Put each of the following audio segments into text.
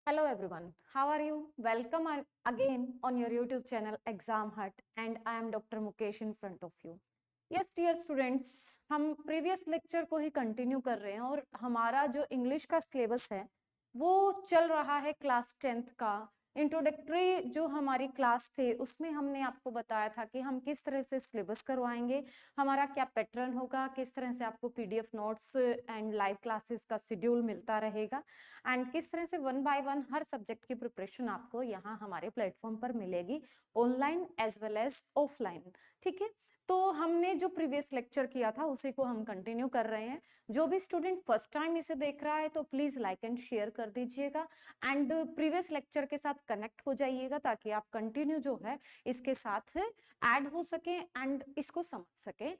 Hello everyone, how are you? Welcome again on your YouTube channel Exam Hut and I am Dr. Mukesh in front of you. Yes dear students, हम previous lecture को ही continue कर रहे हैं और हमारा जो English का syllabus है वो चल रहा है क्लास 10th का। इंट्रोडक्टरी जो हमारी क्लास थे उसमें हमने आपको बताया था कि हम किस तरह से सिलेबस करवाएंगे, हमारा क्या पैटर्न होगा, किस तरह से आपको PDF notes and live classes का शेड्यूल मिलता रहेगा एंड किस तरह से वन बाय वन हर सब्जेक्ट की प्रिपरेशन आपको यहाँ हमारे प्लेटफॉर्म पर मिलेगी, online as well as offline. ठीक है, तो हमने जो प्रीवियस लेक्चर किया था उसी को हम कंटिन्यू कर रहे हैं। जो भी स्टूडेंट फर्स्ट टाइम इसे देख रहा है तो प्लीज लाइक एंड शेयर कर दीजिएगा एंड प्रीवियस लेक्चर के साथ कनेक्ट हो जाइएगा ताकि आप कंटिन्यू जो है इसके साथ ऐड हो सके एंड इसको समझ सके।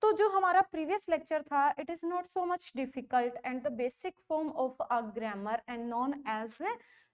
तो जो हमारा प्रीवियस लेक्चर था, it is not so much difficult and the basic form of a grammar and known as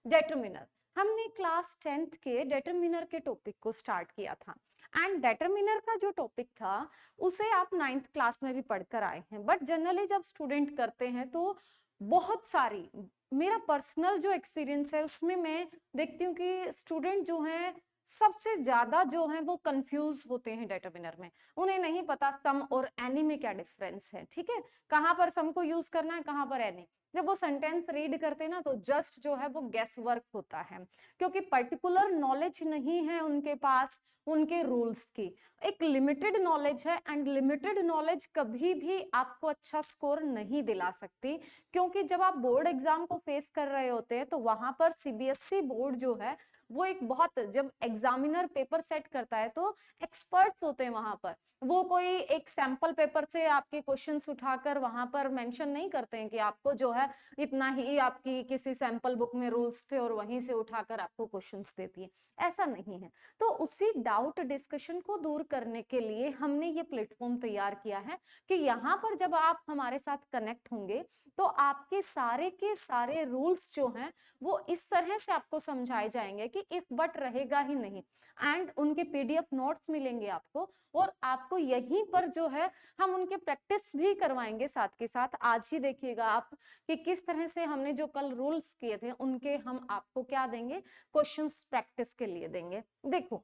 determiner. हमने क्लास 10th के डेटरमिनर के टॉपिक को स्टार्ट किया था एंड डेटरमिनर का जो टॉपिक था उसे आप 9th क्लास में भी पढ़कर आए हैं, बट जनरली जब स्टूडेंट करते हैं तो बहुत सारी, मेरा पर्सनल जो एक्सपीरियंस है उसमें मैं देखती हूँ कि स्टूडेंट जो हैं सबसे ज्यादा जो है वो कंफ्यूज होते हैं डेटरमिनर में। उन्हें नहीं पता सम और एनी में क्या डिफरेंस है। ठीक है, कहाँ पर सम को यूज करना है, कहाँ पर एनी। जब वो सेंटेंस रीड करते हैं ना तो जस्ट जो है वो गेस वर्क होता है, क्योंकि पर्टिकुलर नॉलेज नहीं है उनके पास उनके रूल्स की। एक लिमिटेड नॉलेज है एंड लिमिटेड नॉलेज कभी भी आपको अच्छा स्कोर नहीं दिला सकती, क्योंकि जब आप बोर्ड एग्जाम को फेस कर रहे होते हैं तो वहां पर सीबीएसई बोर्ड जो है वो एक बहुत, जब एग्जामिनर पेपर सेट करता है तो एक्सपर्ट्स होते हैं वहां पर। वो कोई एक सैंपल पेपर से आपके क्वेश्चंस उठाकर वहां पर मेंशन नहीं करते हैं कि आपको जो है इतना ही आपकी किसी सैंपल बुक में रूल्स थे और वहीं से उठाकर आपको क्वेश्चंस देती है, ऐसा नहीं है। तो उसी डाउट डिस्कशन को दूर करने के लिए हमने ये प्लेटफॉर्म तैयार किया है कि यहाँ पर जब आप हमारे साथ कनेक्ट होंगे तो आपके सारे के सारे रूल्स जो हैं वो इस तरह से आपको समझाए जाएंगे कि इफ बट रहेगा ही नहीं एंड उनके पीडीएफ नोट्स मिलेंगे आपको और आपको यहीं पर जो है हम उनके प्रैक्टिस भी करवाएंगे साथ के साथ। आज ही देखिएगा आप कि किस तरह से हमने जो कल रूल्स किए थे उनके हम आपको क्या देंगे, क्वेश्चंस प्रैक्टिस के लिए देंगे। देखो,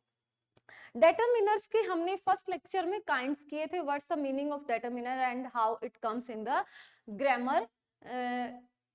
डेटरमिनर्स के हमने फर्स्ट लेक्चर में काइंड्स किए थे, what's the meaning of determiner and how it comes in the grammar,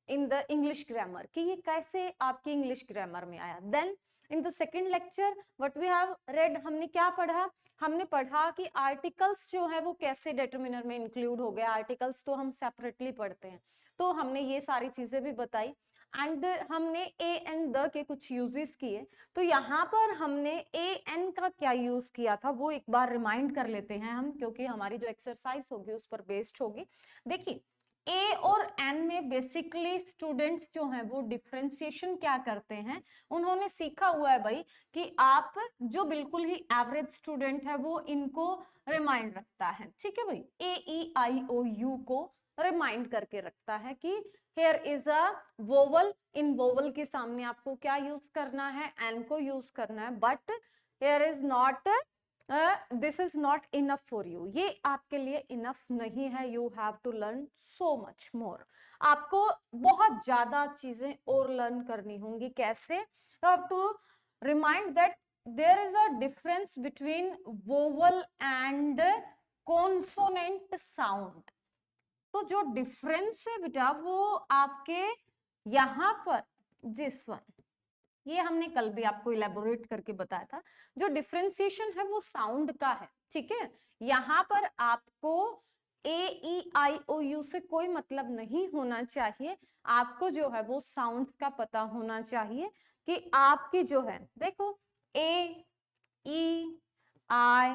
in the English grammar, कि ये कैसे आपकी इंग्लिश ग्रामर में आया। Then in the second lecture what we have read, हमने क्या पढ़ा, हमने पढ़ा कि आर्टिकल्स जो है वो कैसे डेटरमिनर में इंक्लूड हो गए। आर्टिकल्स तो हम सेपरेटली पढ़ते हैं, तो हमने ये सारी चीजें भी बताई एंड हमने ए एंड द के कुछ यूजेस किए। तो यहाँ पर हमने ए एन का क्या यूज किया था वो एक बार रिमाइंड कर लेते हैं हम, क्योंकि हमारी जो एक्सरसाइज होगी उस पर बेस्ड होगी। देखिए, ए और एन में बेसिकली स्टूडेंट्स जो हैं वो डिफरेंशिएशन क्या करते हैं, उन्होंने सीखा हुआ है भाई कि आप जो बिल्कुल ही एवरेज स्टूडेंट है वो इनको रिमाइंड रखता है। ठीक है भाई, ए ई आई ओ यू को रिमाइंड करके रखता है कि here is a vowel, in vowel के सामने आपको क्या यूज करना है, एन को यूज करना है, but here is not, this is not enough for you, ये आपके लिए इनफ नहीं है, you have to learn so much more. आपको बहुत ज्यादा चीजें और लर्न करनी होंगी। कैसे? You have to remind that there is a difference between vowel and consonant sound. तो जो डिफरेंस है बेटा वो आपके यहां पर, जिस वन, ये हमने कल भी आपको इलेबोरेट करके बताया था, जो डिफरेंशिएशन है वो साउंड का है। ठीक है, यहां पर आपको ए ई आई ओ यू से कोई मतलब नहीं होना चाहिए, आपको जो है वो साउंड का पता होना चाहिए कि आपकी जो है, देखो, ए ई आई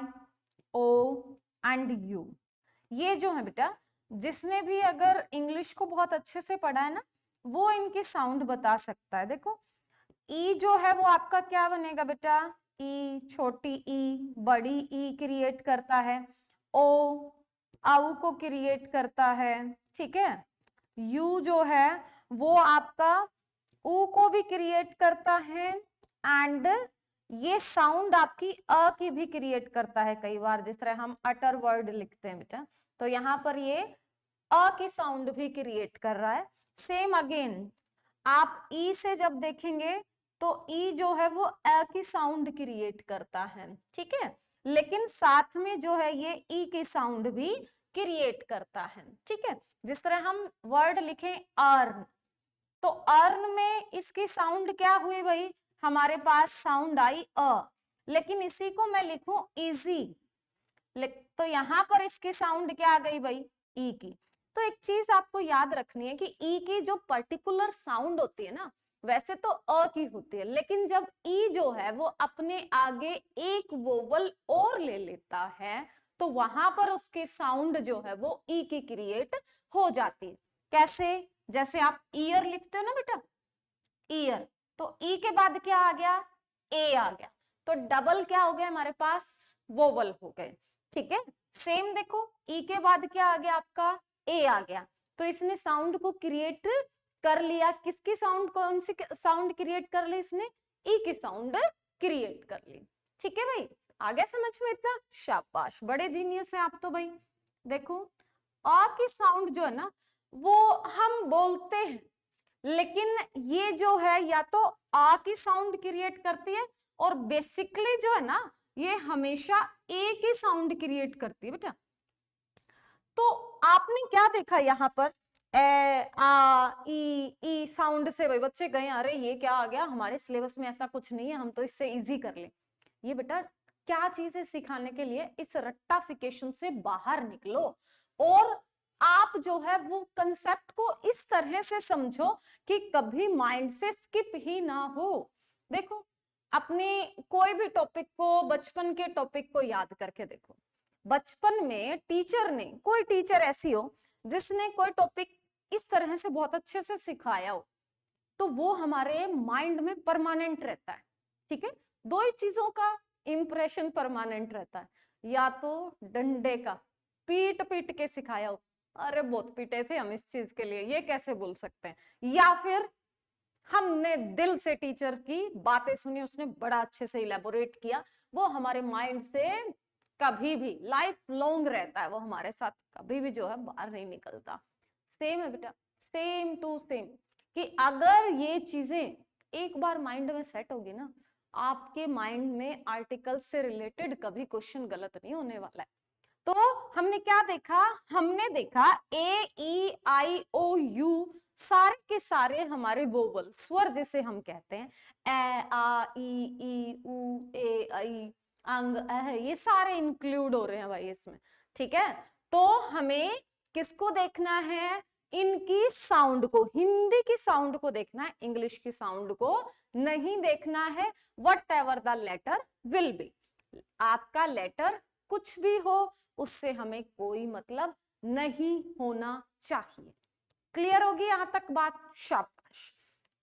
ओ एंड यू, ये जो है बेटा, जिसने भी अगर इंग्लिश को बहुत अच्छे से पढ़ा है ना वो इनकी साउंड बता सकता है। देखो, ई जो है वो आपका क्या बनेगा बेटा, ई, छोटी ई, बड़ी ई क्रिएट करता है, ओ आउ को क्रिएट करता है। ठीक है, यू जो है वो आपका ऊ को भी क्रिएट करता है एंड ये साउंड आपकी अ की भी क्रिएट करता है कई बार, जिस तरह हम अटर वर्ड लिखते हैं बेटा, तो यहाँ पर ये अ की साउंड भी क्रिएट कर रहा है। सेम अगेन आप ई से जब देखेंगे तो ई जो है वो अ की साउंड क्रिएट करता है, ठीक है, लेकिन साथ में जो है ये ई की साउंड भी क्रिएट करता है, ठीक है। जिस तरह हम वर्ड लिखें अर्न, तो अर्न में इसकी साउंड क्या हुई भाई, हमारे पास साउंड आई अ, लेकिन इसी को मैं लिखूं इजी, तो यहां पर इसकी साउंड क्या आ गई भाई, ई की। तो एक चीज आपको याद रखनी है कि ई की जो पर्टिकुलर साउंड होती है ना, वैसे तो अ की होती है, लेकिन जब ई जो है वो अपने आगे एक वोवल और ले लेता है तो वहां पर उसकी साउंड जो है वो ई की क्रिएट हो जाती है। कैसे, जैसे आप ईयर लिखते हो ना बेटा, ईयर, तो ई के बाद क्या आ गया, ए आ गया, तो डबल क्या हो गया हमारे पास, वोवल हो गए, ठीक है। सेम देखो ई के बाद क्या आ गया आपका, ए आ गया, तो इसने साउंड को क्रिएट कर लिया, किसकी साउंड, कौन सी साउंड क्रिएट कर ली इसने, ई की साउंड क्रिएट कर ली, ठीक है भाई। आ गया समझ में इतना, शाबाश, बड़े जीनियस है आप तो भाई। देखो आ की साउंड जो है ना वो हम बोलते हैं, लेकिन ये जो है या तो आ की साउंड क्रिएट करती है, और बेसिकली जो है ना ये हमेशा ए की साउंड क्रिएट करती है बेटा। तो आपने क्या देखा यहाँ पर, ए आ ई साउंड से भाई बच्चे गए, अरे ये क्या आ गया, हमारे सिलेबस में ऐसा कुछ नहीं है, हम तो इससे इजी कर ले। ये बेटा क्या चीज है सिखाने के लिए, इस रट्टाफिकेशन से बाहर निकलो और आप जो है वो कंसेप्ट को इस तरह से समझो कि कभी माइंड से स्किप ही ना हो। देखो अपने कोई भी टॉपिक को, बचपन के टॉपिक को याद करके देखो, बचपन में टीचर ने, कोई टीचर ऐसी हो जिसने कोई टॉपिक इस तरह से बहुत अच्छे से सिखाया हो, तो वो हमारे माइंड में परमानेंट रहता है, ठीक है। दो ही चीजों का इंप्रेशन परमानेंट रहता है, या तो डंडे का, पीट पीट के सिखाया हो, अरे बहुत पीटे थे हम इस चीज के लिए, ये कैसे बोल सकते हैं, या फिर हमने दिल से टीचर की बातें सुनी, उसने बड़ा अच्छे से इलेबोरेट किया, वो हमारे माइंड से कभी भी लाइफ लॉन्ग रहता है, वो हमारे साथ कभी भी जो है बाहर नहीं निकलता। सेम है बेटा, सेम टू सेम, कि अगर ये चीजें एक बार माइंड में सेट होगी ना, आपके माइंड में आर्टिकल से रिलेटेड कभी क्वेश्चन गलत नहीं होने वाला है। तो हमने क्या देखा, हमने देखा ए ई आई ओ यू सारे के सारे हमारे वोवल, स्वर जिसे हम कहते हैं, ए आ ई उ ए आई अंग अह, ये सारे इंक्लूड हो रहे हैं भाई इसमें, ठीक है। तो हमें किसको देखना है, इनकी साउंड को, हिंदी की साउंड को देखना है, इंग्लिश की साउंड को नहीं देखना है। Whatever the letter will be, आपका लेटर कुछ भी हो उससे हमें कोई मतलब नहीं होना चाहिए। क्लियर होगी यहां तक बात, शाबाश।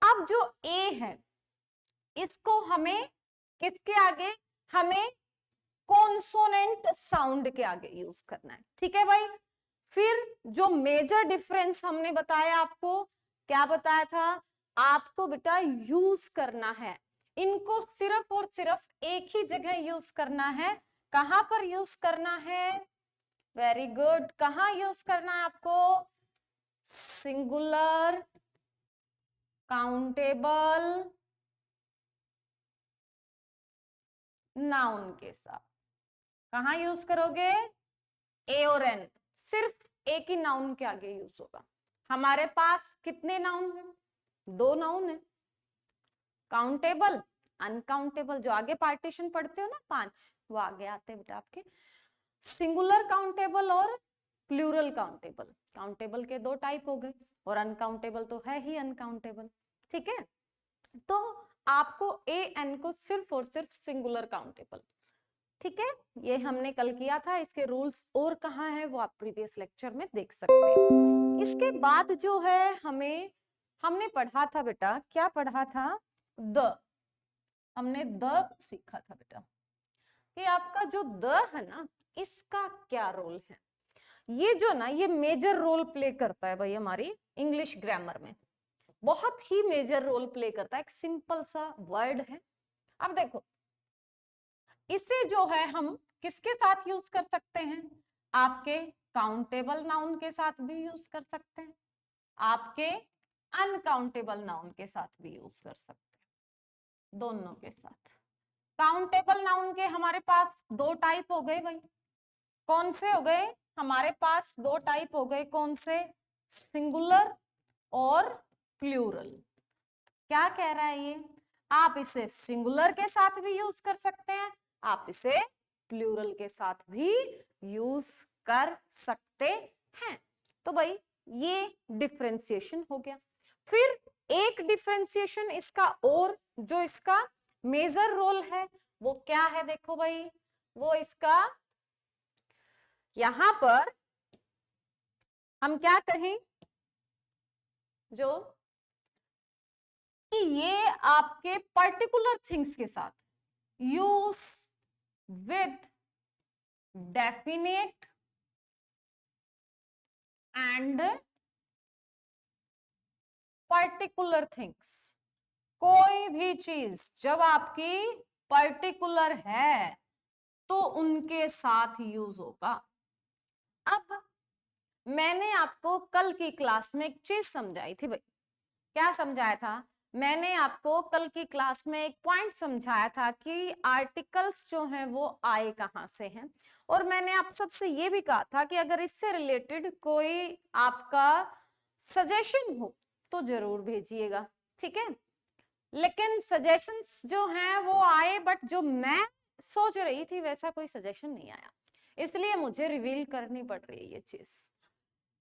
अब जो ए है इसको हमें किसके आगे, हमें कॉन्सोनेंट साउंड के आगे यूज करना है, ठीक है भाई। फिर जो मेजर डिफरेंस हमने बताया आपको, क्या बताया था आपको बेटा, यूज करना है इनको सिर्फ और सिर्फ एक ही जगह यूज करना है। कहां पर यूज करना है, वेरी गुड, कहां यूज करना है आपको, सिंगुलर काउंटेबल नाउन के साथ। कहां यूज करोगे, ए और एन, सिर्फ एक ही नाउन के आगे यूज होगा। हमारे पास कितने नाउन हैं, दो नाउन है, काउंटेबल अनकाउंटेबल, जो आगे पार्टीशन पढ़ते हो ना 5, वो आगे आते हैं बेटा आपके, सिंगुलर काउंटेबल और प्लूरल काउंटेबल। काउंटेबल के दो टाइप हो गए, और अनकाउंटेबल तो है ही अनकाउंटेबल, ठीक है। तो आपको ए एन को सिर्फ और सिर्फ सिंगुलर काउंटेबल, ठीक है, ये हमने कल किया था, इसके रूल्स और कहाँ है वो आप प्रीवियस लेक्चर में देख सकते हैं। इसके बाद जो है हमने पढ़ा था बेटा, क्या पढ़ा था, द, हमने द सीखा था बेटा, कि आपका जो द है ना इसका क्या रोल है। ये जो ना ये मेजर रोल प्ले करता है भाई हमारी इंग्लिश ग्रामर में, बहुत ही मेजर रोल प्ले करता है। एक सिंपल सा वर्ड है, अब देखो इसे जो है हम किसके साथ यूज कर सकते हैं, आपके काउंटेबल नाउन के साथ भी यूज कर सकते हैं, आपके अनकाउंटेबल नाउन के साथ भी यूज कर सकते हैं, दोनों के साथ। काउंटेबल नाउन के हमारे पास दो टाइप हो गए भाई, कौन से हो गए? हमारे पास दो टाइप हो गए, कौन से? सिंगुलर और प्लूरल। क्या कह रहा है ये? आप इसे सिंगुलर के साथ भी यूज कर सकते हैं, आप इसे प्लूरल के साथ भी यूज कर सकते हैं। तो भाई ये डिफरेंशिएशन हो गया। फिर एक डिफरेंशिएशन इसका और जो इसका मेजर रोल है वो क्या है? देखो भाई, वो इसका यहां पर हम क्या कहें, जो कि ये आपके पर्टिकुलर थिंग्स के साथ use with definite and particular things. कोई भी चीज जब आपकी पर्टिकुलर है तो उनके साथ यूज होगा। अब मैंने आपको कल की क्लास में एक चीज समझाई थी भाई, क्या समझाया था? मैंने आपको कल की क्लास में एक पॉइंट समझाया था कि आर्टिकल्स जो हैं वो आए कहां से हैं, और मैंने आप सबसे ये भी कहा था कि अगर इससे रिलेटेड कोई आपका सजेशन हो तो जरूर भेजिएगा, ठीक है। लेकिन सजेशंस जो हैं वो आए, बट जो मैं सोच रही थी वैसा कोई सजेशन नहीं आया, इसलिए मुझे रिवील करनी पड़ रही है ये चीज।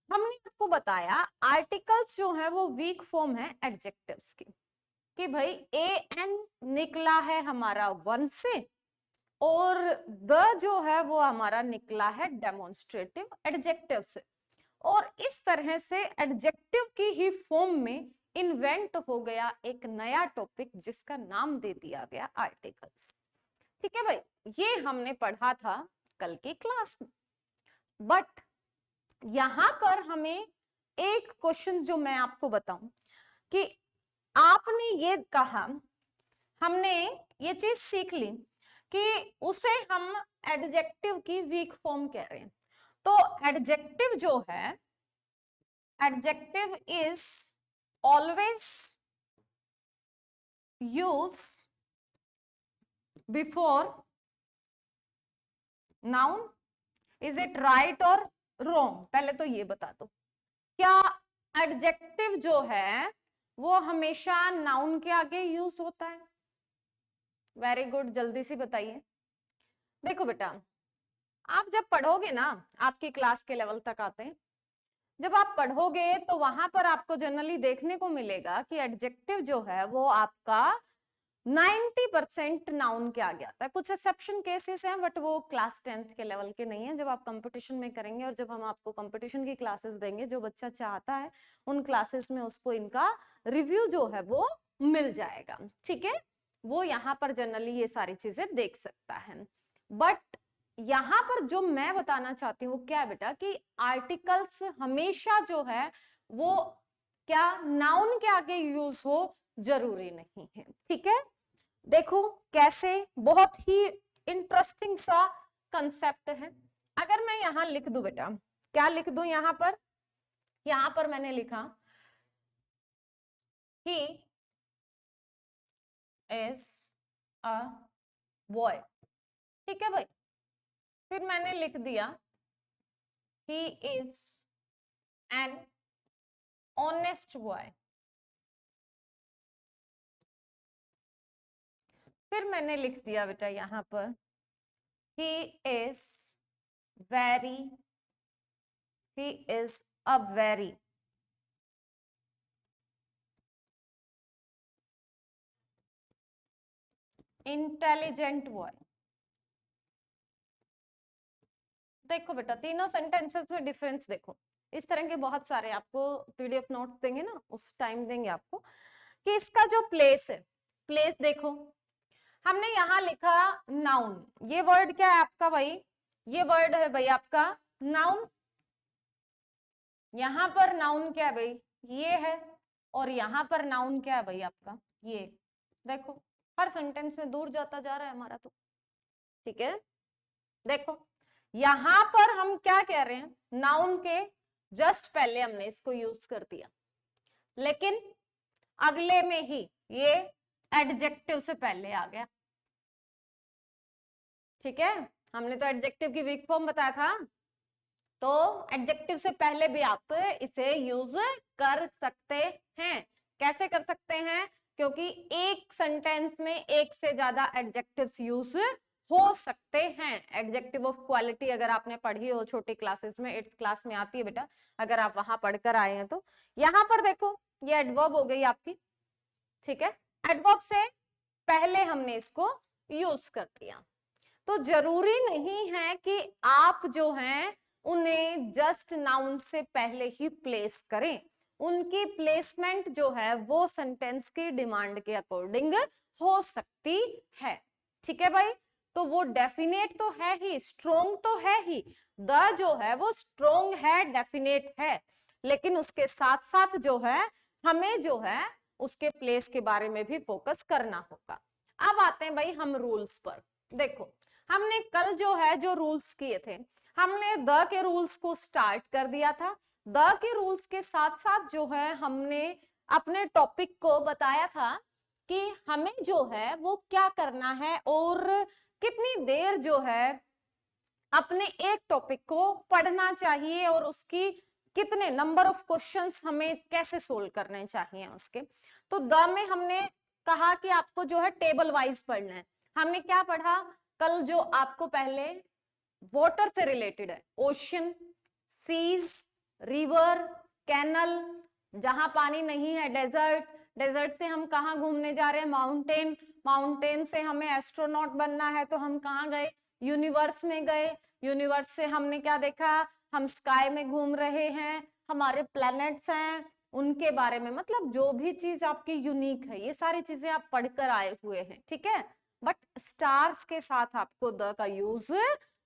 हमने आपको बताया आर्टिकल्स जो है वो वीक फॉर्म है एडजेक्टिव्स की, कि भाई ए एन निकला है हमारा वन से, और द जो है वो हमारा निकला है डेमोन्स्ट्रेटिव एडजेक्टिव से, और इस तरह से एडजेक्टिव की ही फॉर्म में इन्वेंट हो गया एक नया टॉपिक जिसका नाम दे दिया गया आर्टिकल्स। ठीक है भाई, ये हमने पढ़ा था कल की क्लास में। बट यहां पर हमें एक क्वेश्चन जो मैं आपको बताऊं कि आपने ये कहा, हमने ये चीज सीख ली कि उसे हम एडजेक्टिव की वीक फॉर्म कह रहे हैं। तो एडजेक्टिव जो है, adjective is always use before noun. Is it right और रॉन्ग? पहले तो ये बता दो, क्या एडजेक्टिव जो है वो हमेशा नाउन के आगे यूज होता है? वेरी गुड, जल्दी से बताइए। देखो बेटा, आप जब पढ़ोगे ना, आपकी क्लास के लेवल तक आते हैं, जब आप पढ़ोगे तो वहां पर आपको जनरली देखने को मिलेगा कि एडजेक्टिव जो है वो आपका 90% नाउन के आगे आता है। कुछ एक्सेप्शन केसेस हैं, बट वो क्लास 10th के लेवल के नहीं है। जब आप कंपटीशन में करेंगे और जब हम आपको कंपटीशन की क्लासेस देंगे, जो बच्चा चाहता है उन क्लासेस में उसको इनका रिव्यू जो है वो मिल जाएगा, ठीक है। वो यहाँ पर जनरली ये सारी चीजें देख सकता है। बट यहाँ पर जो मैं बताना चाहती हूँ क्या है बेटा, कि आर्टिकल्स हमेशा जो है वो क्या नाउन के आगे यूज हो जरूरी नहीं है, ठीक है। देखो कैसे, बहुत ही इंटरेस्टिंग सा कंसेप्ट है। अगर मैं यहां लिख दूं बेटा, क्या लिख दूं यहां पर? यहां पर मैंने लिखा ही इज अ बॉय, ठीक है भाई। फिर मैंने लिख दिया he is an honest boy. फिर मैंने लिख दिया बेटा यहां पर he is very, he is a very intelligent boy. देखो बेटा, तीनों सेंटेंसेस में डिफरेंस देखो। इस तरह के बहुत सारे आपको पीडीएफ नोट्स देंगे ना, उस टाइम देंगे आपको कि इसका जो प्लेस है, प्लेस देखो। हमने यहां लिखा नाउन, ये वर्ड क्या है आपका भाई? ये वर्ड है भाई आपका नाउन। यहां पर नाउन क्या है भाई? ये है। और यहां पर नाउन क्या है भाई आपका? ये। देखो हर सेंटेंस में दूर जाता जा रहा है हमारा, तो ठीक है। देखो यहां पर हम क्या कह रहे हैं, नाउन के जस्ट पहले हमने इसको यूज कर दिया, लेकिन अगले में ही ये एडजेक्टिव से पहले आ गया। ठीक है, हमने तो एडजेक्टिव की वीक फॉर्म बताया था, तो एडजेक्टिव से पहले भी आप इसे यूज कर सकते हैं। कैसे कर सकते हैं? क्योंकि एक सेंटेंस में एक से ज्यादा एडजेक्टिव्स यूज हो सकते हैं। एडजेक्टिव ऑफ क्वालिटी अगर आपने पढ़ी हो छोटी क्लासेस में, 8th क्लास में आती है बेटा, अगर आप वहां पढ़कर आए हैं तो यहां पर देखो ये एडवर्ब हो गई आपकी। ठीक है, एडवर्ब से पहले हमने इसको यूज कर दिया, तो जरूरी नहीं है कि आप जो हैं उन्हें जस्ट नाउन से पहले ही प्लेस करें। उनकी प्लेसमेंट जो है वो सेंटेंस की डिमांड के अकॉर्डिंग हो सकती है। ठीक है भाई, तो वो डेफिनेट तो है ही, स्ट्रोंग तो है ही, द जो है वो स्ट्रोंग है, डेफिनेट है, लेकिन उसके साथ साथ जो है हमें जो है उसके प्लेस के बारे में भी फोकस करना होगा। अब आते हैं भाई हम रूल्स पर। देखो, हमने कल जो है जो रूल्स किए थे, हमने द के रूल्स को स्टार्ट कर दिया था। द के रूल्स के साथ साथ जो है हमने अपने टॉपिक को बताया था कि हमें जो है वो क्या करना है और कितनी देर जो है अपने एक टॉपिक को पढ़ना चाहिए और उसकी कितने नंबर ऑफ क्वेश्चंस हमें कैसे सोल्व करने चाहिए उसके। तो द में हमने कहा कि आपको जो है टेबल वाइज पढ़ना है। हमने क्या पढ़ा कल? जो आपको पहले वाटर से रिलेटेड है, ओशन, सीज, रिवर, कैनल, जहां पानी नहीं है डेजर्ट, डेजर्ट से हम कहाँ घूमने जा रहे हैं? माउंटेन, माउंटेन से हमें एस्ट्रोनॉट बनना है तो हम कहाँ गए? यूनिवर्स में गए। यूनिवर्स से हमने क्या देखा? हम स्काई में घूम रहे हैं, हमारे प्लैनेट्स हैं उनके बारे में, मतलब जो भी चीज आपकी यूनिक है ये सारी चीजें आप पढ़कर आए हुए हैं। ठीक है, बट स्टार्स के साथ आपको द का यूज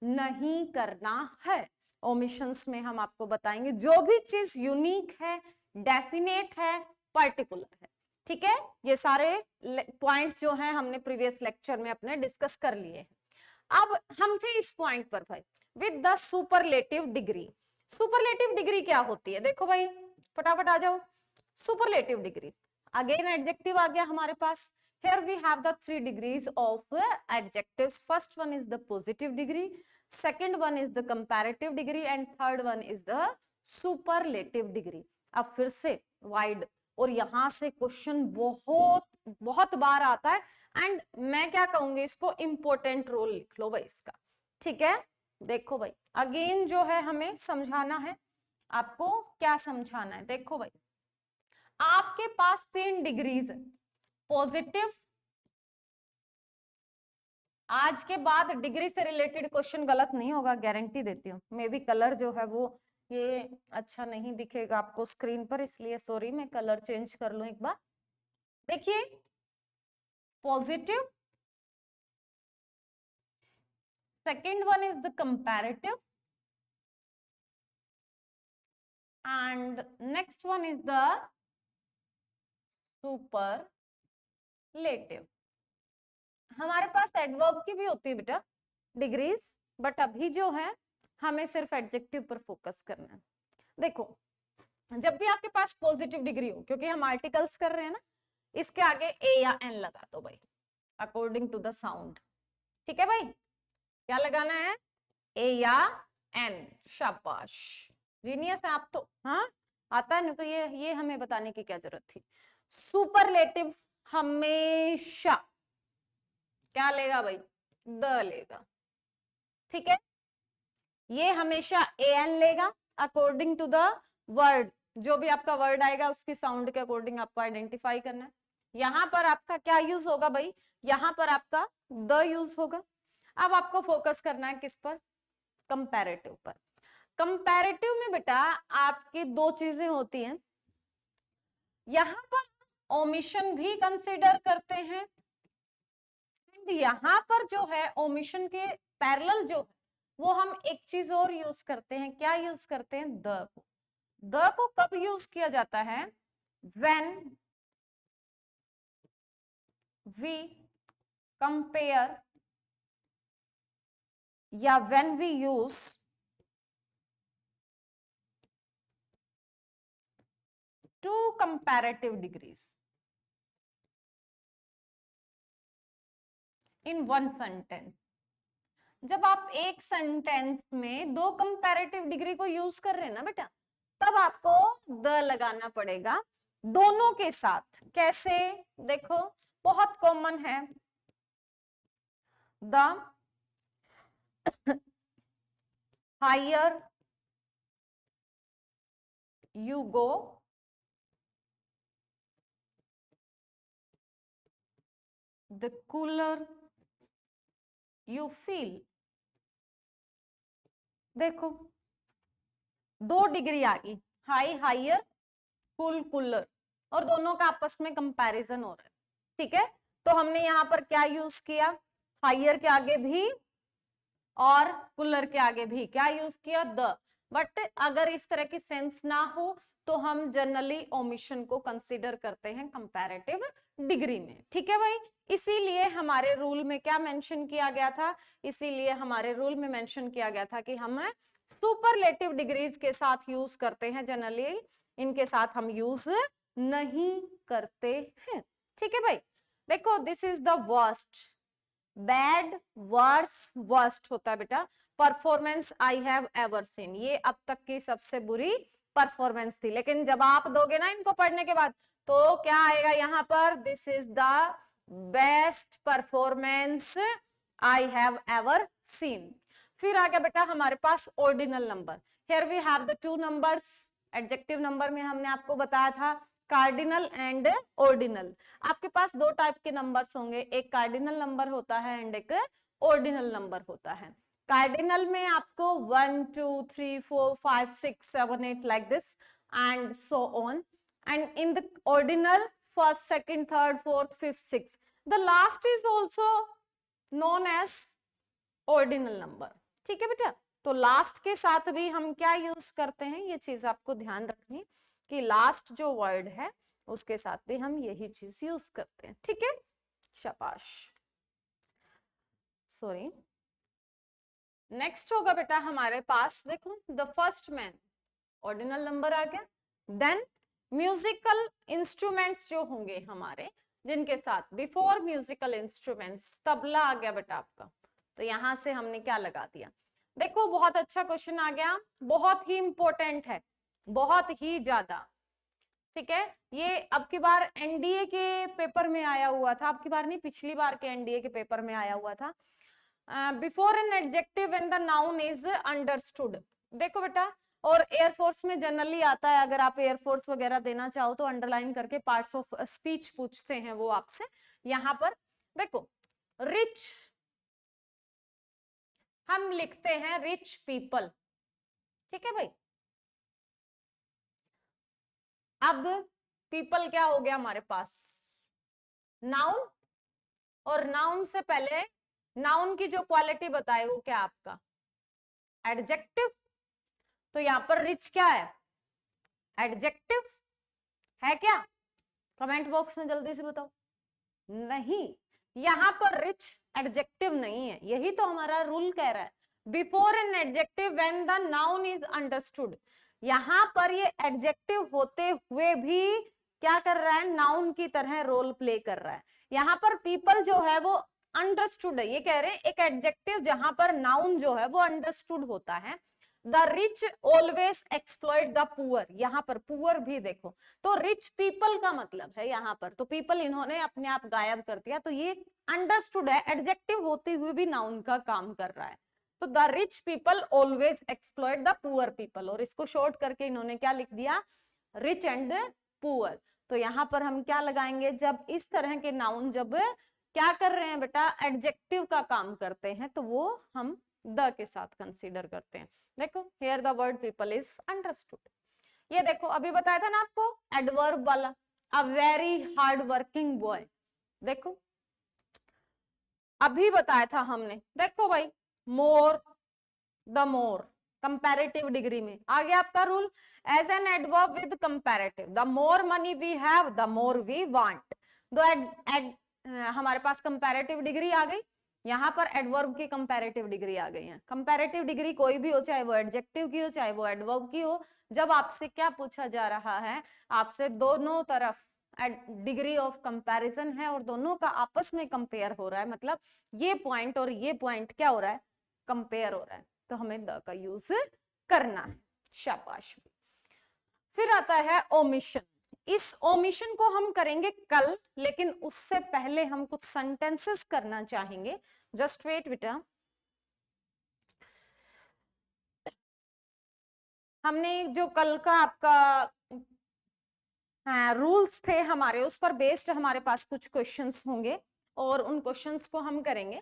नहीं करना है। ओमिशंस में हम आपको बताएंगे जो भी चीज यूनिक है, डेफिनेट है, पर्टिकुलर है। ठीक है, ये सारे पॉइंट्स जो हैं हमने प्रीवियस लेक्चर में अपने डिस्कस कर लिए हैं। अब हम थे इस पॉइंट पर भाई, with the superlative degree. Superlative degree क्या होती है? देखो भाई फटाफट आ जाओ। सुपरलेटिव डिग्री, अगेन एडजेक्टिव आ गया हमारे पास। Here we have the 3 degrees of adjectives. First one is the positive degree, second one is the comparative degree and third one is the superlative degree. अब फिर से वाइड, और यहां से question बहुत बहुत बार आता है, एंड मैं क्या कहूंगी इसको इंपॉर्टेंट रोल लिख लो भाई इसका। ठीक है, देखो भाई अगेन जो है हमें समझाना है, आपको क्या समझाना है? देखो भाई आपके पास 3 डिग्रीज है, पॉजिटिव। आज के बाद डिग्री से रिलेटेड क्वेश्चन गलत नहीं होगा, गारंटी देती हूँ। मे बी कलर जो है वो ये अच्छा नहीं दिखेगा आपको स्क्रीन पर, इसलिए सॉरी, मैं कलर चेंज कर लूं एक बार। देखिए positive, second one is the comparative and next one is the superlative. हमारे पास एडवर्ब की भी होती है बेटा डिग्रीज, बट अभी जो है हमें सिर्फ एडजेक्टिव पर फोकस करना है। देखो जब भी आपके पास पॉजिटिव डिग्री हो, क्योंकि हम आर्टिकल्स कर रहे हैं ना, इसके आगे ए या एन लगा दो भाई, अकॉर्डिंग टू द साउंड। ठीक है भाई, क्या लगाना है? ए या एन। शाबाश, जीनियस है आप तो। हाँ आता है ना, तो ये हमें बताने की क्या जरूरत थी। सुपरलेटिव हमेशा क्या लेगा भाई? द लेगा। ठीक है, ये हमेशा ए एन लेगा अकॉर्डिंग टू द वर्ड। जो भी आपका वर्ड आएगा उसकी साउंड के अकॉर्डिंग आपको आइडेंटिफाई करना है। यहां पर आपका क्या यूज होगा भाई? यहां पर आपका द यूज होगा। अब आपको फोकस करना है किस पर? कंपैरेटिव पर। कंपैरेटिव में बेटा आपकी 2 चीजें होती हैं, यहां पर ओमिशन भी कंसीडर करते हैं, यहां पर जो है ओमिशन के पैरेलल जो है वो हम एक चीज और यूज करते हैं। क्या यूज करते हैं? द को। द को कब यूज किया जाता है? व्हेन वी कंपेयर या when we use two comparative degrees in one sentence. जब आप एक सेंटेंस में दो कंपैरेटिव डिग्री को यूज कर रहे हैं ना बेटा, तब आपको द लगाना पड़ेगा दोनों के साथ। कैसे? देखो बहुत कॉमन है। The higher you go the cooler you feel. देखो दो डिग्री आ गई, हाई हायर, कूल कूलर, और दोनों का आपस में कंपैरिजन हो रहा है। ठीक है, तो हमने यहाँ पर क्या यूज किया? हायर के आगे भी और कूलर के आगे भी क्या यूज किया? द। बट अगर इस तरह की सेंस ना हो तो हम जनरली ओमिशन को कंसीडर करते हैं कंपैरेटिव डिग्री में। ठीक है भाई, इसीलिए हमारे रूल में क्या मेंशन किया गया था? इसीलिए हमारे रूल में मेंशन किया गया था कि हम सुपरलेटिव डिग्रीज के साथ यूज करते हैं, जनरली इनके साथ हम यूज नहीं करते हैं। ठीक है भाई, देखो this is the worst, bad, worse, worst होता है बेटा performance I have ever seen. ये अब तक की सबसे बुरी परफॉर्मेंस थी, लेकिन जब आप दोगे ना इनको पढ़ने के बाद तो क्या आएगा यहाँ पर? This is the best performance I have ever seen. फिर आ गया बेटा हमारे पास ordinal number. Here we have the two numbers. Adjective number में हमने आपको बताया था कार्डिनल एंड ऑर्डिनल। आपके पास दो टाइप के नंबर्स होंगे, एक कार्डिनल नंबर होता है एंड एक ऑर्डिनल नंबर होता है। कार्डिनल में आपको 1 2 3 4 5 6 7 8 like this and so on, and in the ordinal first, second, third, fourth, fifth, sixth, the last is also known as ordinal number। ठीक है बेटा, तो लास्ट के साथ भी हम क्या यूज करते हैं, ये चीज आपको ध्यान रखनी कि लास्ट जो वर्ड है उसके साथ भी हम यही चीज यूज करते हैं। ठीक है, शाबाश। सॉरी, नेक्स्ट होगा बेटा हमारे पास, देखो the first man, ordinal number आ गया। देन म्यूजिकल इंस्ट्रूमेंट्स जो होंगे हमारे, जिनके साथ बिफोर म्यूजिकल इंस्ट्रूमेंट्स तबला आ गया बेटा आपका, तो यहां से हमने क्या लगा दिया? देखो बहुत अच्छा क्वेश्चन आ गया, बहुत ही इंपॉर्टेंट है, बहुत ही ज्यादा। ठीक है, ये अब की बार एनडीए के पेपर में आया हुआ था, अब की बार नहीं, पिछली बार के एनडीए के पेपर में आया हुआ था। Before an adjective when the noun is understood. देखो बेटा, और एयरफोर्स में जनरली आता है, अगर आप एयरफोर्स वगैरह देना चाहो तो अंडरलाइन करके पार्ट्स ऑफ स्पीच पूछते हैं वो आपसे। यहां पर देखो रिच, हम लिखते हैं रिच पीपल। ठीक है भाई, अब पीपल क्या हो गया हमारे पास? नाउन, और नाउन से पहले नाउन की जो क्वालिटी बताए वो क्या आपका? एडजेक्टिव। तो यहां पर रिच क्या है? एडजेक्टिव है क्या? कमेंट बॉक्स में जल्दी से बताओ। नहीं, यहां पर रिच एडजेक्टिव नहीं है, यही तो हमारा रूल कह रहा है, before an adjective when the noun is understood. यहां पर ये एडजेक्टिव होते हुए भी क्या कर रहा है? नाउन की तरह रोल प्ले कर रहा है। यहां पर पीपल जो है वो अंडरस्टूड है, ये कह रहे हैं एक एडजेक्टिव जहां पर नाउन जो है वो अंडरस्टूड होता है। The rich always exploit the poor, यहाँ पर पुअर भी देखो, तो रिच पीपल का मतलब है यहाँ पर, तो पीपल इन्होंने अपने आप गायब कर दिया, तो ये अंडरस्टूड है, एडजेक्टिव होते हुए भी नाउन का काम कर रहा है। तो the rich people always exploit the poor people, और इसको शॉर्ट करके इन्होंने क्या लिख दिया? Rich and poor. तो यहाँ पर हम क्या लगाएंगे? जब इस तरह के नाउन जब क्या कर रहे हैं बेटा? एडजेक्टिव का काम करते हैं, तो वो हम द के साथ कंसीडर करते हैं। देखो here the word people is understood. ये देखो अभी बताया था ना आपको एडवर्ब वाला, a very hard working boy. देखो अभी बताया था हमने, देखो भाई more, the more, comparative degree में आ गया आपका rule. As an adverb with comparative, the more money we have the more we want. दो हमारे पास कंपैरेटिव डिग्री आ गई, यहाँ पर एडवर्ब की कंपैरेटिव डिग्री आ गई है। कंपैरेटिव डिग्री कोई भी हो, चाहे वो एडजेक्टिव की हो चाहे वो एडवर्ब की हो, जब आपसे क्या पूछा जा रहा है, आपसे दोनों तरफ डिग्री ऑफ कंपैरिजन है और दोनों का आपस में कंपेयर हो रहा है, मतलब ये पॉइंट और ये पॉइंट क्या हो रहा है, कंपेयर हो रहा है, तो हमें द का यूज करना है। शाबाश। फिर आता है ओमिशन। इस ओमिशन को हम करेंगे कल, लेकिन उससे पहले हम कुछ सेंटेंसेस करना चाहेंगे। जस्ट वेट बेटा। हमने जो कल का आपका हाँ रूल्स थे हमारे, उस पर बेस्ड हमारे पास कुछ क्वेश्चंस होंगे और उन क्वेश्चंस को हम करेंगे।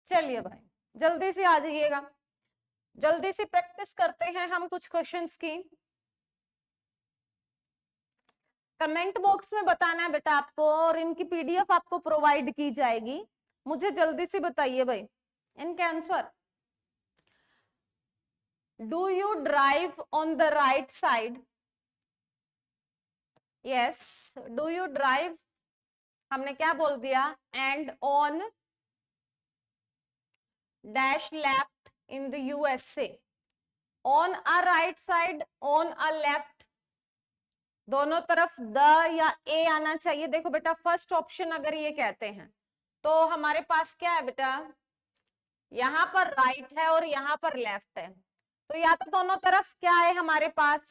चलिए भाई जल्दी से आ जाइएगा, जल्दी से प्रैक्टिस करते हैं हम कुछ क्वेश्चंस की। कमेंट बॉक्स में बताना है बेटा आपको, और इनकी पीडीएफ आपको प्रोवाइड की जाएगी। मुझे जल्दी से बताइए भाई इनके answer. Do you drive on the right side? Yes. Do you drive, हमने क्या बोल दिया, and on dash left in the USA. On a right side, on a left, दोनों तरफ द या ए आना चाहिए। देखो बेटा फर्स्ट ऑप्शन अगर ये कहते हैं तो हमारे पास क्या है बेटा, यहां पर राइट है और यहां पर लेफ्ट है, तो या तो दोनों तरफ क्या है हमारे पास,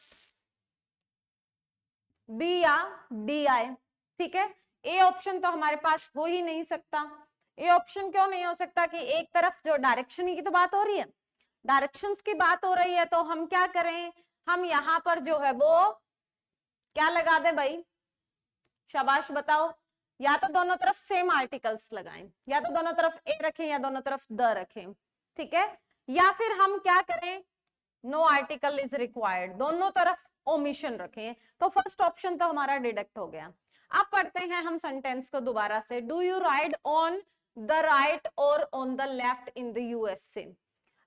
बी या डी आए। ठीक है, ए ऑप्शन तो हमारे पास हो ही नहीं सकता। ए ऑप्शन क्यों नहीं हो सकता कि एक तरफ जो डायरेक्शन की तो बात हो रही है, डायरेक्शंस की बात हो रही है, तो हम क्या करें, हम यहां पर जो है वो क्या लगा दे भाई, शाबाश बताओ, या तो दोनों तरफ सेम आर्टिकल्स लगाएं, या तो दोनों तरफ ए रखें या दोनों तरफ द रखें। ठीक है, या फिर हम क्या करें, नो आर्टिकल इज रिक्वायर्ड, दोनों तरफ ओमिशन रखें। तो फर्स्ट ऑप्शन तो हमारा डिडक्ट हो गया। अब पढ़ते हैं हम सेंटेंस को दोबारा से। Do you ride on the right or on the left in the USA.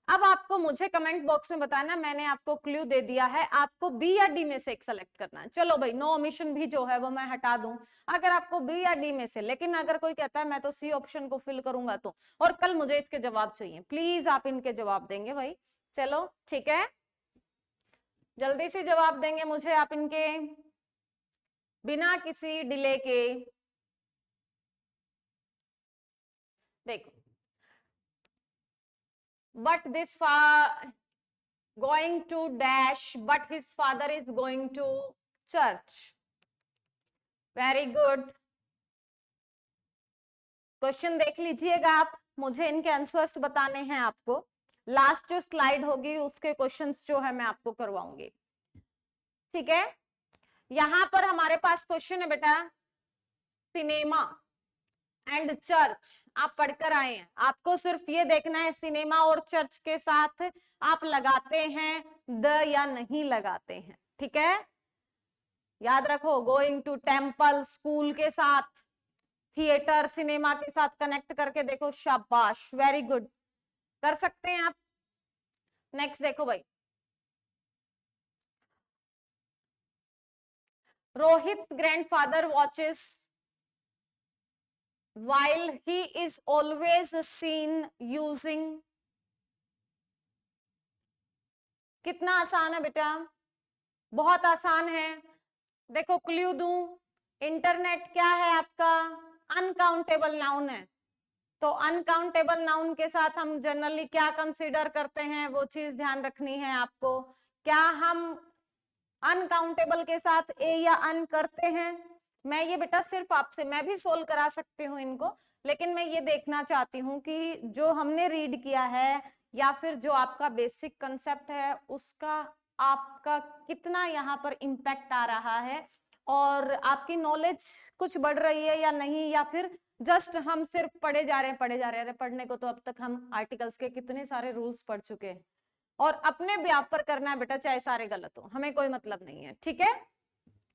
अब आपको मुझे कमेंट बॉक्स में बताना, मैंने आपको क्लू दे दिया है, आपको बी या डी में से एक सेलेक्ट करना है। चलो भाई नो ओमिशन भी जो है वो मैं हटा दूं अगर आपको बी या डी में से, लेकिन अगर कोई कहता है मैं तो सी ऑप्शन को फिल करूंगा तो, और कल मुझे इसके जवाब चाहिए, प्लीज आप इनके जवाब देंगे भाई। चलो ठीक है, जल्दी से जवाब देंगे मुझे आप इनके, बिना किसी डिले के। देखो, but this going to dash, but his father is going to church. Very good. Question देख लीजिएगा आप, मुझे इनके आंसर्स बताने हैं आपको। लास्ट जो स्लाइड होगी उसके क्वेश्चंस जो है मैं आपको करवाऊंगी। ठीक है, यहां पर हमारे पास क्वेश्चन है बेटा, सिनेमा एंड चर्च आप पढ़कर आए हैं, आपको सिर्फ ये देखना है सिनेमा और चर्च के साथ आप लगाते हैं द या नहीं लगाते हैं। ठीक है, याद रखो, गोइंग टू टेम्पल स्कूल के साथ, थिएटर सिनेमा के साथ कनेक्ट करके देखो, शाबाश वेरी गुड, कर सकते हैं आप। नेक्स्ट देखो भाई, Rohit grandfather watches while he is always seen using। कितना आसान है बेटा, बहुत आसान है। देखो क्लू दूं, इंटरनेट क्या है आपका, अनकाउंटेबल नाउन है, तो अनकाउंटेबल नाउन के साथ हम जनरली क्या कंसीडर करते हैं, वो चीज ध्यान रखनी है आपको। क्या हम अनकाउंटेबल के साथ ए या अन करते हैं? मैं ये बेटा सिर्फ आपसे, मैं भी सोल्व करा सकती हूँ इनको, लेकिन मैं ये देखना चाहती हूँ कि जो हमने रीड किया है या फिर जो आपका बेसिक कंसेप्ट है उसका आपका कितना यहाँ पर इम्पैक्ट आ रहा है, और आपकी नॉलेज कुछ बढ़ रही है या नहीं, या फिर जस्ट हम सिर्फ पढ़े जा रहे हैं पढ़े जा रहे हैं। पढ़ने को तो अब तक हम आर्टिकल्स के कितने सारे रूल्स पढ़ चुके हैं, और अपने ब्याह पर करना है बेटा, चाहे सारे गलत हो, हमें कोई मतलब नहीं है। ठीक है,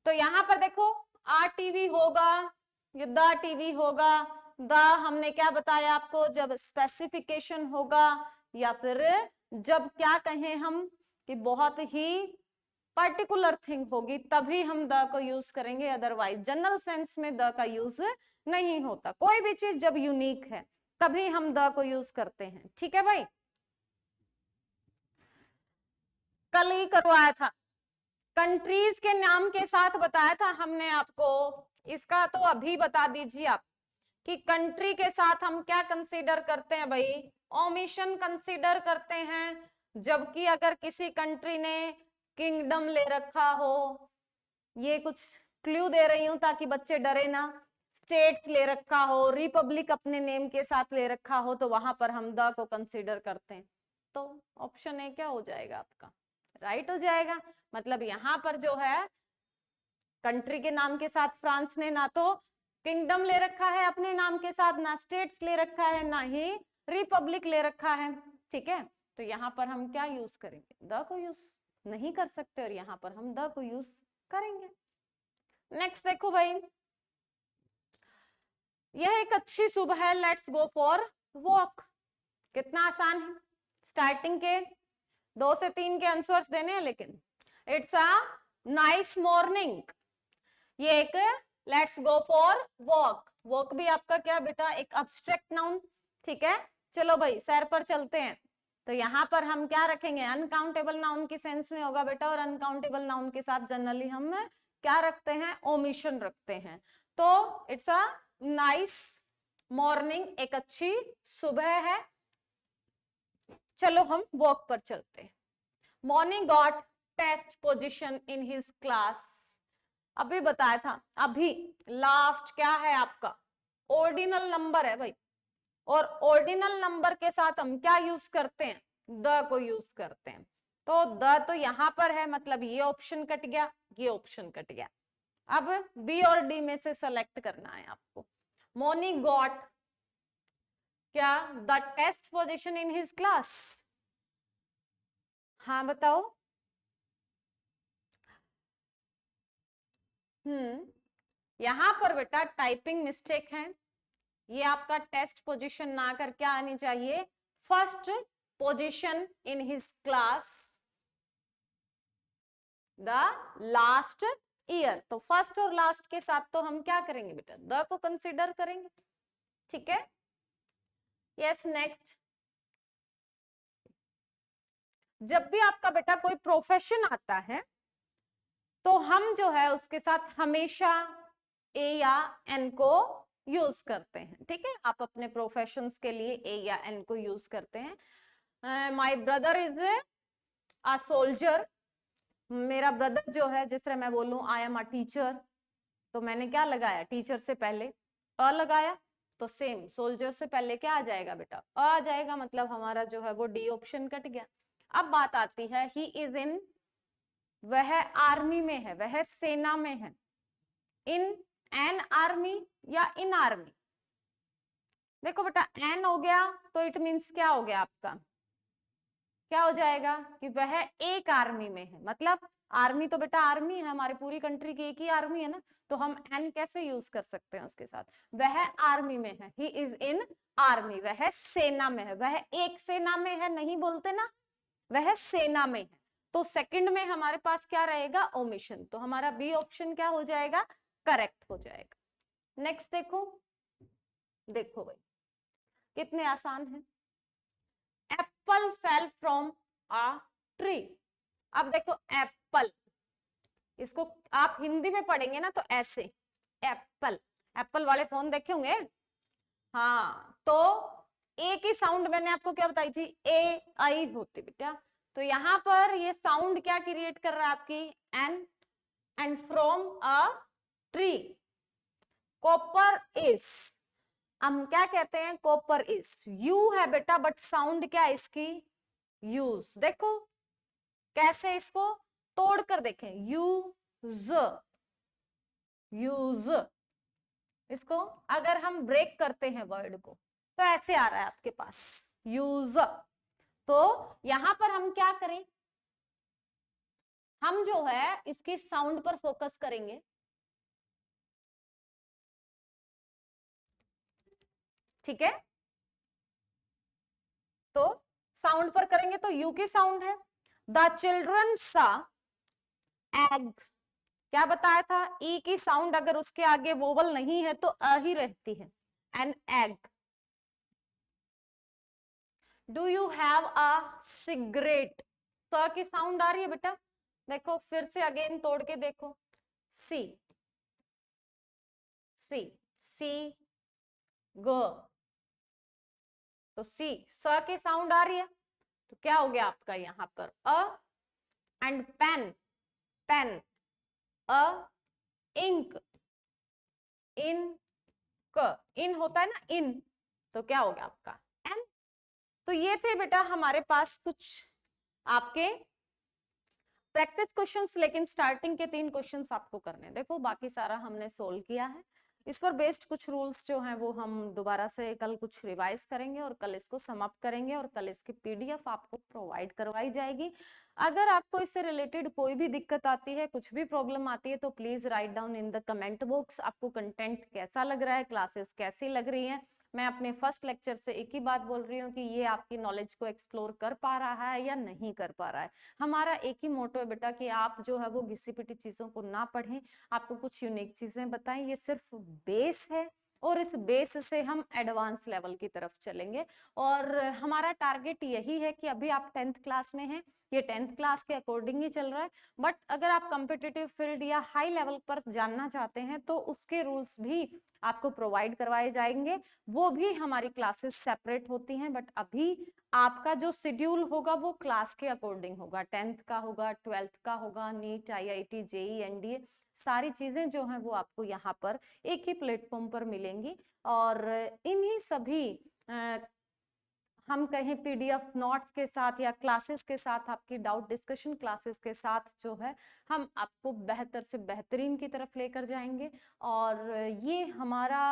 तो यहां पर देखो आ टीवी होगा, द टीवी होगा, द हमने क्या बताया आपको, जब स्पेसिफिकेशन होगा या फिर जब क्या कहें हम कि बहुत ही पर्टिकुलर थिंग होगी तभी हम द को यूज करेंगे, अदरवाइज जनरल सेंस में द का यूज नहीं होता। कोई भी चीज जब यूनिक है तभी हम द को यूज करते हैं। ठीक है भाई, कल ही करवाया था, कंट्रीज के नाम के साथ बताया था हमने आपको, इसका तो अभी बता दीजिए आप कि कंट्री के साथ हम क्या कंसीडर करते हैं भाई, ओमिशन कंसीडर करते हैं। जबकि अगर किसी कंट्री ने किंगडम ले रखा हो, ये कुछ क्लू दे रही हूं ताकि बच्चे डरे ना, स्टेट्स ले रखा हो, रिपब्लिक अपने नेम के साथ ले रखा हो, तो वहां पर हम द को कंसीडर करते हैं। तो ऑप्शन ए क्या हो जाएगा आपका, राइट हो जाएगा। मतलब यहां पर जो है कंट्री के नाम के साथ फ्रांस ने ना तो किंगडम ले रखा है अपने नाम के साथ, ना स्टेट्स ले रखा है, ना ही रिपब्लिक ले रखा है। ठीक है, तो यहाँ पर हम क्या यूज करेंगे, द को यूज नहीं कर सकते और यहाँ पर हम द को यूज करेंगे। नेक्स्ट देखो भाई, यह एक अच्छी सुबह है, लेट्स गो फॉर वॉक। कितना आसान है, स्टार्टिंग के 2 से 3 के आंसर्स देने हैं, लेकिन इट्स अ नाइस मॉर्निंग, ये एक let's go for walk. Walk भी आपका क्या बेटा, एक अब्स्ट्रैक्ट नाउन। ठीक है, चलो भाई सैर पर चलते हैं। तो यहाँ पर हम क्या रखेंगे, अनकाउंटेबल नाउन की सेंस में होगा बेटा, और अनकाउंटेबल नाउन के साथ जनरली हम क्या रखते हैं, ओमिशन रखते हैं। तो इट्स अ नाइस मॉर्निंग, एक अच्छी सुबह है। चलो हम वॉक पर चलते हैं। Morning got best position in his class, अभी बताया था, अभी लास्ट क्या है आपका, ऑर्डिनल नंबर है भाई, और ऑर्डिनल नंबर के साथ हम क्या यूज करते हैं, द को यूज करते हैं। तो द तो यहां पर है, मतलब ये ऑप्शन कट गया, ये ऑप्शन कट गया। अब बी और डी में से सेलेक्ट करना है आपको। मोनी गॉट क्या, the best position in his class, हाँ बताओ। यहां पर बेटा टाइपिंग मिस्टेक है, ये आपका टेस्ट पोजीशन ना कर क्या आनी चाहिए, first position in his class the last year. तो फर्स्ट और लास्ट के साथ तो हम क्या करेंगे बेटा, द को कंसीडर करेंगे। ठीक है, यस नेक्स्ट। जब भी आपका बेटा कोई प्रोफेशन आता है तो हम जो है उसके साथ हमेशा ए या एन को यूज करते हैं। ठीक है, आप अपने प्रोफेशंस के लिए ए या एन को यूज करते हैं। My brother is a soldier, मेरा ब्रदर जो है, जिस तरह मैं बोलूं आई एम अ टीचर, तो मैंने क्या लगाया, टीचर से पहले अ लगाया, तो सेम सोल्जर से पहले क्या आ जाएगा बेटा, अ आ जाएगा, मतलब हमारा जो है वो डी ऑप्शन कट गया। अब बात आती है ही इज इन, वह आर्मी में है, वह सेना में है, इन एन आर्मी या इन आर्मी। देखो बेटा एन हो गया तो इट मीन्स क्या हो गया आपका, क्या हो जाएगा कि वह एक आर्मी में है, मतलब आर्मी तो बेटा आर्मी है, हमारी पूरी कंट्री की एक ही आर्मी है ना, तो हम एन कैसे यूज कर सकते हैं उसके साथ, वह आर्मी में है, ही इज इन आर्मी, वह सेना में है, वह एक सेना में है नहीं बोलते ना, वह सेना में है। तो सेकंड में हमारे पास क्या रहेगा, ओमिशन, तो हमारा बी ऑप्शन क्या हो जाएगा, करेक्ट हो जाएगा। नेक्स्ट देखो, देखो भाई कितने आसान है, Apple fell from a tree. अब देखो एप्पल, इसको आप हिंदी में पढ़ेंगे ना तो ऐसे, एप्पल, एप्पल वाले फोन देखे होंगे, हाँ, तो ए की साउंड मैंने आपको क्या बताई थी, ए आई होती बेटा, तो यहां पर ये साउंड क्या क्रिएट कर रहा है आपकी, an, and from a tree, copper is, हम क्या कहते हैं, कॉपर इज, यू है बेटा बट साउंड क्या है इसकी, यूज। देखो कैसे इसको तोड़ कर देखें, यूज, यूज, इसको अगर हम ब्रेक करते हैं वर्ड को तो ऐसे आ रहा है आपके पास, यूज। तो यहां पर हम क्या करें, हम जो है इसकी साउंड पर फोकस करेंगे, ठीक है, तो साउंड पर करेंगे तो यू की साउंड है। द चिल्ड्रन सा एग, क्या बताया था, ई की साउंड अगर उसके आगे वोवल नहीं है तो अ ही रहती है, an egg. Do you have a cigarette, स की साउंड आ रही है बेटा, देखो फिर से अगेन तोड़ के देखो, सी सी सी ग, तो सी स की साउंड आ रही है, तो क्या हो गया आपका यहां पर a, and pen pen, a ink, in क, इन होता है ना इन, तो क्या हो गया आपका एन। तो ये थे बेटा हमारे पास कुछ आपके प्रैक्टिस क्वेश्चंस, लेकिन स्टार्टिंग के 3 क्वेश्चंस आपको करने हैं। देखो बाकी सारा हमने सोल्व किया है, इस पर बेस्ड कुछ रूल्स जो हैं वो हम दोबारा से कल कुछ रिवाइज करेंगे और कल इसको समाप्त करेंगे और कल इसकी पीडीएफ आपको प्रोवाइड करवाई जाएगी। अगर आपको इससे रिलेटेड कोई भी दिक्कत आती है, कुछ भी प्रॉब्लम आती है, तो please write down in the comment box, आपको कंटेंट कैसा लग रहा है, क्लासेस कैसी लग रही है। मैं अपने फर्स्ट लेक्चर से एक ही बात बोल रही हूँ कि ये आपकी नॉलेज को एक्सप्लोर कर पा रहा है या नहीं कर पा रहा है। हमारा एक ही मोटो है बेटा कि आप जो है वो घिसी पिटी चीजों को ना पढ़ें, आपको कुछ यूनिक चीजें बताएं, ये सिर्फ बेस है और इस बेस से हम एडवांस लेवल की तरफ चलेंगे। और हमारा टारगेट यही है कि अभी आप 10th क्लास में हैं, ये 10th क्लास के अकॉर्डिंग ही चल रहा है, बट अगर आप कॉम्पिटिटिव फील्ड या हाई लेवल पर जानना चाहते हैं तो उसके रूल्स भी आपको प्रोवाइड करवाए जाएंगे, वो भी हमारी क्लासेस सेपरेट होती हैं। बट अभी आपका जो शेड्यूल होगा वो क्लास के अकॉर्डिंग होगा, 10th का होगा, 12th का होगा, नीट, आईआईटी, जेई, एनडीए, सारी चीजें जो हैं वो आपको यहाँ पर एक ही प्लेटफॉर्म पर मिलेंगी। और इन्हीं सभी हम कहें पीडीएफ नोट्स के साथ या क्लासेस के साथ, आपकी डाउट डिस्कशन क्लासेस के साथ जो है हम आपको बेहतर से बेहतरीन की तरफ लेकर जाएंगे। और ये हमारा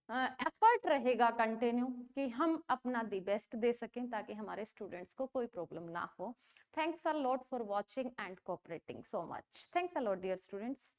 एफर्ट रहेगा कंटिन्यू कि हम अपना दी बेस्ट दे सकें ताकि हमारे स्टूडेंट्स को कोई प्रॉब्लम ना हो। Thanks a lot for watching and cooperating so much. Thanks a lot dear students.